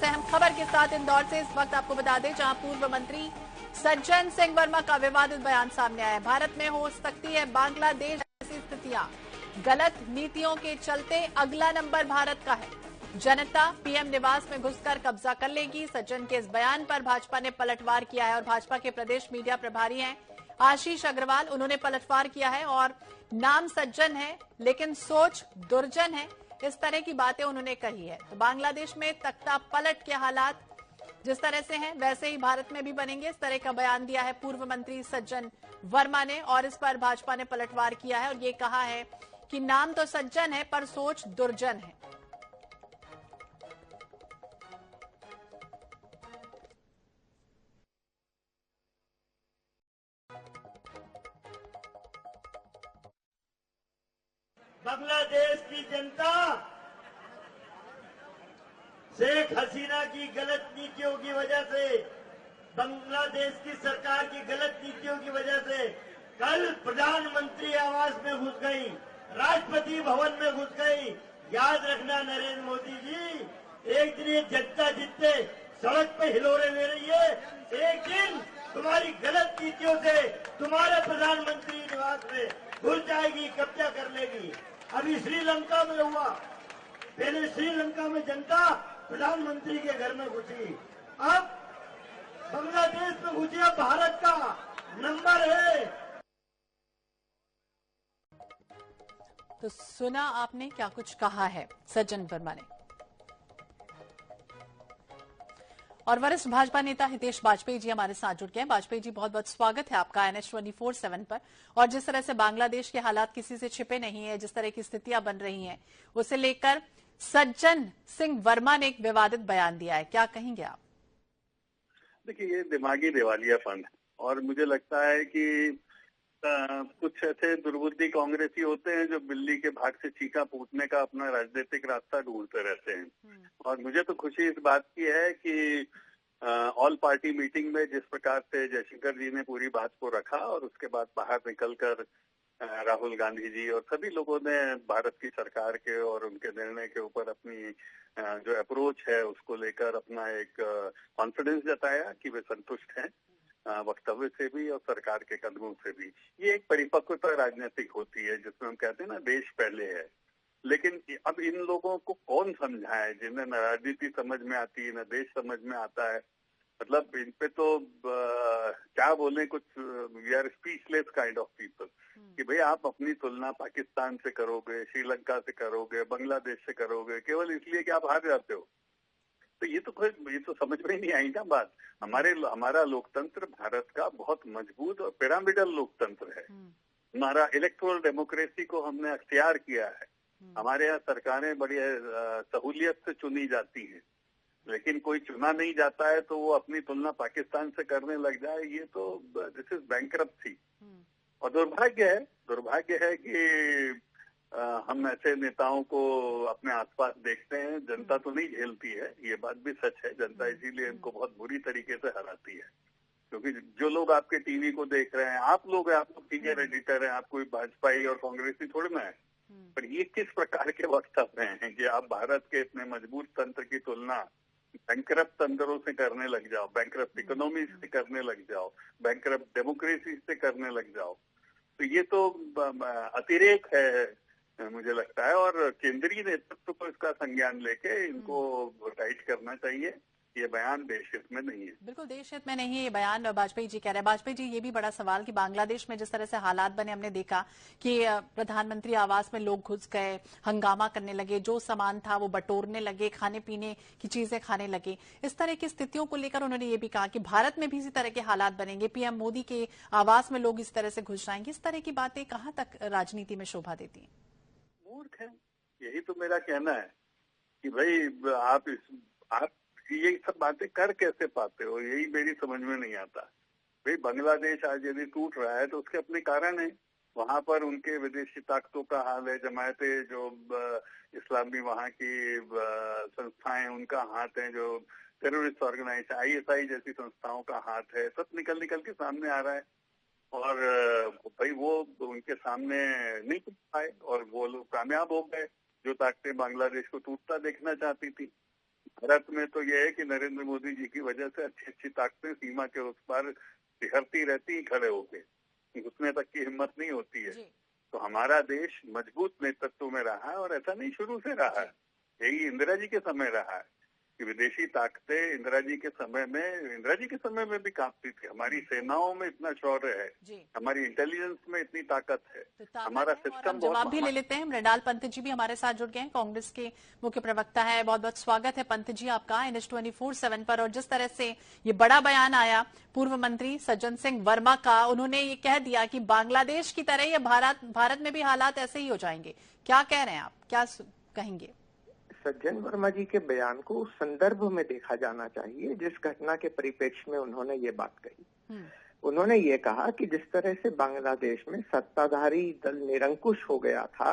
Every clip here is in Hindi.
इस अहम खबर के साथ इंदौर से इस वक्त आपको बता दें, जहां पूर्व मंत्री सज्जन सिंह वर्मा का विवादित बयान सामने आया है। भारत में हो सकती है बांग्लादेश जैसी स्थितियां, गलत नीतियों के चलते अगला नंबर भारत का है। जनता पीएम निवास में घुसकर कब्जा कर लेगी। सज्जन के इस बयान पर भाजपा ने पलटवार किया है और भाजपा के प्रदेश मीडिया प्रभारी हैं आशीष अग्रवाल, उन्होंने पलटवार किया है और नाम सज्जन है लेकिन सोच दुर्जन है, इस तरह की बातें उन्होंने कही है। तो बांग्लादेश में तख्ता पलट के हालात जिस तरह से हैं वैसे ही भारत में भी बनेंगे, इस तरह का बयान दिया है पूर्व मंत्री सज्जन वर्मा ने और इस पर भाजपा ने पलटवार किया है और ये कहा है कि नाम तो सज्जन है पर सोच दुर्जन है। बांग्लादेश की जनता शेख हसीना की गलत नीतियों की वजह से, बांग्लादेश की सरकार की गलत नीतियों की वजह से कल प्रधानमंत्री आवास में घुस गई, राष्ट्रपति भवन में घुस गई। याद रखना नरेंद्र मोदी जी, एक दिन ये जनता जितने सड़क पे हिलोरे ले रही है, एक दिन तुम्हारी गलत नीतियों से तुम्हारे प्रधानमंत्री निवास में घुस जाएगी, कब्जा कर लेगी। अभी श्रीलंका में हुआ, पहले श्रीलंका में जनता प्रधानमंत्री के घर में घुसी, अब बांग्लादेश में घुसी। अब भारत का नंबर है। तो सुना आपने क्या कुछ कहा है सज्जन वर्मा ने। और वरिष्ठ भाजपा नेता हितेश बाजपेयी जी हमारे साथ जुड़ गए हैं। बाजपेयी जी, बहुत बहुत स्वागत है आपका NH24/7 पर। और जिस तरह से बांग्लादेश के हालात किसी से छिपे नहीं है, जिस तरह की स्थितियां बन रही हैं, उसे लेकर सज्जन सिंह वर्मा ने एक विवादित बयान दिया है, क्या कहेंगे आप? देखिए, ये दिमागी दिवालियापन है और मुझे लगता है कि कुछ ऐसे दुर्बुद्धि कांग्रेसी होते हैं जो बिल्ली के भाग से चीखा फूटने का अपना राजनीतिक रास्ता ढूंढते रहते हैं। और मुझे तो खुशी इस बात की है कि ऑल पार्टी मीटिंग में जिस प्रकार से जयशंकर जी ने पूरी बात को रखा और उसके बाद बाहर निकलकर राहुल गांधी जी और सभी लोगों ने भारत की सरकार के और उनके निर्णय के ऊपर अपनी जो अप्रोच है उसको लेकर अपना एक कॉन्फिडेंस जताया कि वे संतुष्ट हैं वक्तव्य से भी और सरकार के कदमों से भी। ये एक परिपक्वता राजनीतिक होती है जिसमें हम कहते हैं ना, देश पहले है। लेकिन अब इन लोगों को कौन समझाए जिन्हें न राजनीति समझ में आती है न देश समझ में आता है। मतलब इन पे तो क्या बोले, कुछ we are speechless kind of people कि भाई आप अपनी तुलना पाकिस्तान से करोगे, श्रीलंका से करोगे, बांग्लादेश से करोगे केवल इसलिए कि आप हार जाते हो। तो ये तो समझ में नहीं आई ना बात। हमारा लोकतंत्र भारत का बहुत मजबूत और पिरामिडल लोकतंत्र है। हमारा इलेक्टोरल डेमोक्रेसी को हमने अख्तियार किया है। हमारे यहाँ सरकारें बड़ी सहूलियत से चुनी जाती हैं, लेकिन कोई चुना नहीं जाता है तो वो अपनी तुलना पाकिस्तान से करने लग जाए, ये तो दिस इज बैंकरप्सी। और दुर्भाग्य है कि हम ऐसे नेताओं को अपने आसपास देखते हैं। जनता तो नहीं झेलती है, ये बात भी सच है। जनता इसीलिए इनको बहुत बुरी तरीके से हराती है, क्योंकि जो लोग आपके टीवी को देख रहे हैं, आप लोग सीनियर एडिटर हैं, आप कोई भाजपाई और कांग्रेसी थोड़ी ना है, पर ये किस प्रकार के वक्तव्य हैं कि आप भारत के इतने मजबूत तंत्र की तुलना बैंकरप्ट तंत्रों से करने लग जाओ, बैंकरप्ट इकोनॉमी से करने लग जाओ, बैंकरप्ट डेमोक्रेसी से करने लग जाओ। तो ये तो अतिरेक है मुझे लगता है, और केंद्रीय नेतृत्व को इसका संज्ञान लेके इनको टाइट करना चाहिए। ये बयान देश हित में नहीं है। बिल्कुल देश हित में नहीं है ये बयान, बाजपेयी जी कह रहे हैं। बाजपेयी जी, ये भी बड़ा सवाल कि बांग्लादेश में जिस तरह से हालात बने, हमने देखा कि प्रधानमंत्री आवास में लोग घुस गए, हंगामा करने लगे, जो सामान था वो बटोरने लगे, खाने पीने की चीजें खाने लगे। इस तरह की स्थितियों को लेकर उन्होंने ये भी कहा कि भारत में भी इसी तरह के हालात बनेंगे, पीएम मोदी के आवास में लोग इस तरह से घुस जाएंगे। इस तरह की बातें कहाँ तक राजनीति में शोभा देती है? मूर्ख है, यही तो मेरा कहना है कि भाई आप ये सब बातें कर कैसे पाते हो, यही मेरी समझ में नहीं आता। भाई बांग्लादेश आज यदि टूट रहा है तो उसके अपने कारण है। वहां पर उनके विदेशी ताकतों का हाल है, जमायते जो इस्लामी वहां की संस्थाएं उनका हाथ है, जो टेररिस्ट ऑर्गेनाइजेशन ISI जैसी संस्थाओं का हाथ है, सब निकल के सामने आ रहा है। और भाई वो उनके सामने नहीं टिक पाए और वो लोग कामयाब हो गए, जो ताकतें बांग्लादेश को टूटता देखना चाहती थी। भारत में तो यह है कि नरेंद्र मोदी जी की वजह से अच्छी अच्छी ताकतें सीमा के उस पार सिहरती रहती ही खड़े होके, घुसने तक की हिम्मत नहीं होती है। तो हमारा देश मजबूत नेतृत्व में रहा है और ऐसा नहीं शुरू से रहा है, यही इंदिरा जी के समय रहा है कि विदेशी ताकतें इंदिरा जी के समय में भी कांपती थी। हमारी सेनाओं में इतना शौर्य है, हमारी इंटेलिजेंस में इतनी ताकत है, हमारा सिस्टम। जवाब भी ले लेते हैं। मृणाल पंत जी भी हमारे साथ जुड़ गए हैं, कांग्रेस के मुख्य प्रवक्ता है। बहुत बहुत स्वागत है पंत जी आपका NH24/7 पर। और जिस तरह से ये बड़ा बयान आया पूर्व मंत्री सज्जन सिंह वर्मा का, उन्होंने ये कह दिया कि बांग्लादेश की तरह ये भारत में भी हालात ऐसे ही हो जाएंगे। क्या कह रहे हैं आप, क्या कहेंगे? सज्जन वर्मा जी के बयान को उस संदर्भ में देखा जाना चाहिए जिस घटना के परिप्रेक्ष्य में उन्होंने ये बात कही। उन्होंने ये कहा कि जिस तरह से बांग्लादेश में सत्ताधारी दल निरंकुश हो गया था,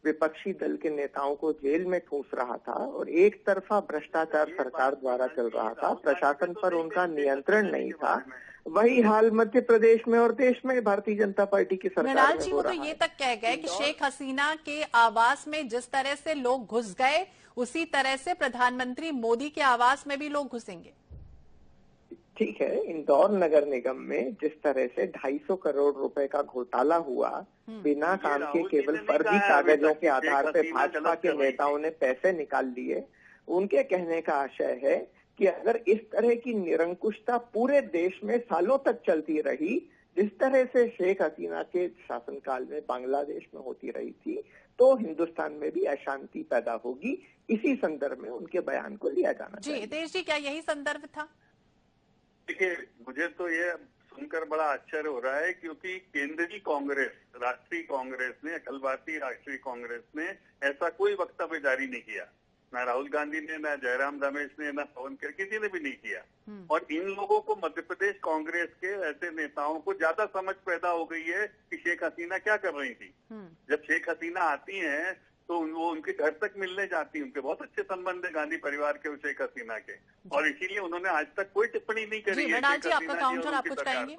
विपक्षी दल के नेताओं को जेल में ठूंस रहा था और एक तरफा भ्रष्टाचार सरकार द्वारा चल रहा था, प्रशासन पर उनका नियंत्रण नहीं था, वही हाल मध्य प्रदेश में और देश में भारतीय जनता पार्टी की सरकार मृणाल में जी, हो वो रहा तो ये है। तक कह गए कि शेख हसीना के आवास में जिस तरह से लोग घुस गए, उसी तरह से प्रधानमंत्री मोदी के आवास में भी लोग घुसेंगे। ठीक है, इंदौर नगर निगम में जिस तरह से 250 करोड़ रुपए का घोटाला हुआ, बिना काम के केवल फर्जी कागजों के आधार पर भाजपा के नेताओं ने पैसे निकाल लिए, उनके कहने का आशय है कि अगर इस तरह की निरंकुशता पूरे देश में सालों तक चलती रही, जिस तरह से शेख हसीना के शासनकाल में बांग्लादेश में होती रही थी, तो हिंदुस्तान में भी अशांति पैदा होगी। इसी संदर्भ में उनके बयान को लिया जाना चाहिए। हितेश जी, क्या यही संदर्भ था? देखिए, मुझे तो ये सुनकर बड़ा आश्चर्य हो रहा है क्योंकि केंद्रीय कांग्रेस, राष्ट्रीय कांग्रेस ने, अखिल भारतीय राष्ट्रीय कांग्रेस ने ऐसा कोई वक्तव्य जारी नहीं किया। ना राहुल गांधी ने, ना जयराम रमेश ने, ना पवन खेर, किसी ने भी नहीं किया। और इन लोगों को, मध्य प्रदेश कांग्रेस के ऐसे नेताओं को ज्यादा समझ पैदा हो गई है कि शेख हसीना क्या कर रही थी। जब शेख हसीना आती हैं तो वो उनके घर तक मिलने जाती हैं, उनके बहुत अच्छे संबंध है गांधी परिवार के शेख हसीना के, और इसीलिए उन्होंने आज तक कोई टिप्पणी नहीं करी है। मृणाल जी, आपका काउंटर आप कुछ कहेंगे?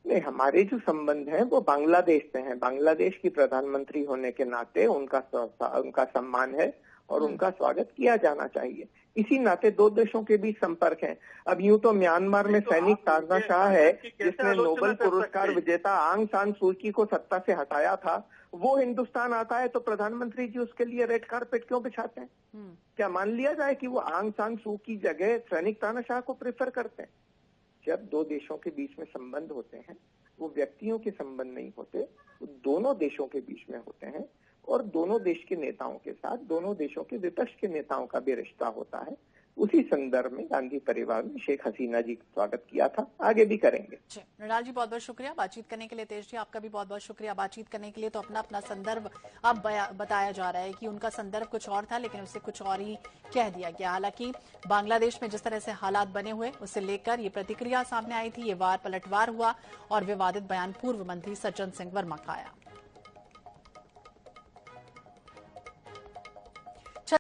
नहीं, हमारे जो संबंध है वो बांग्लादेश से हैं। बांग्लादेश की प्रधानमंत्री होने के नाते उनका सम्मान है और उनका स्वागत किया जाना चाहिए। इसी नाते दो देशों के बीच संपर्क है। अब यूं तो म्यांमार में सैनिक तानाशाह है जिसने नोबेल पुरस्कार विजेता आंग सान सू की को सत्ता से हटाया था, वो हिंदुस्तान आता है तो प्रधानमंत्री जी उसके लिए रेड कार्पेट क्यों बिछाते हैं? क्या मान लिया जाए कि वो आंग सान सू की जगह सैनिक तानाशाह को प्रेफर करते हैं? जब दो देशों के बीच में संबंध होते हैं, वो व्यक्तियों के संबंध नहीं होते, वो दोनों देशों के बीच में होते हैं और दोनों देश के नेताओं के साथ दोनों देशों के विपक्ष के नेताओं का भी रिश्ता होता है। उसी संदर्भ में गांधी परिवार ने शेख हसीना जी का स्वागत किया था, आगे भी करेंगे। मृणाल जी, बहुत बहुत शुक्रिया बातचीत करने के लिए। तेज जी, आपका भी बहुत बहुत शुक्रिया बातचीत करने के लिए। तो अपना अपना संदर्भ अब बताया जा रहा है कि उनका संदर्भ कुछ और था, लेकिन उसे कुछ और ही कह दिया गया। हालांकि बांग्लादेश में जिस तरह से हालात बने हुए, उसे लेकर ये प्रतिक्रिया सामने आई थी, ये वार पलटवार हुआ और विवादित बयान पूर्व मंत्री सज्जन सिंह वर्मा का आया।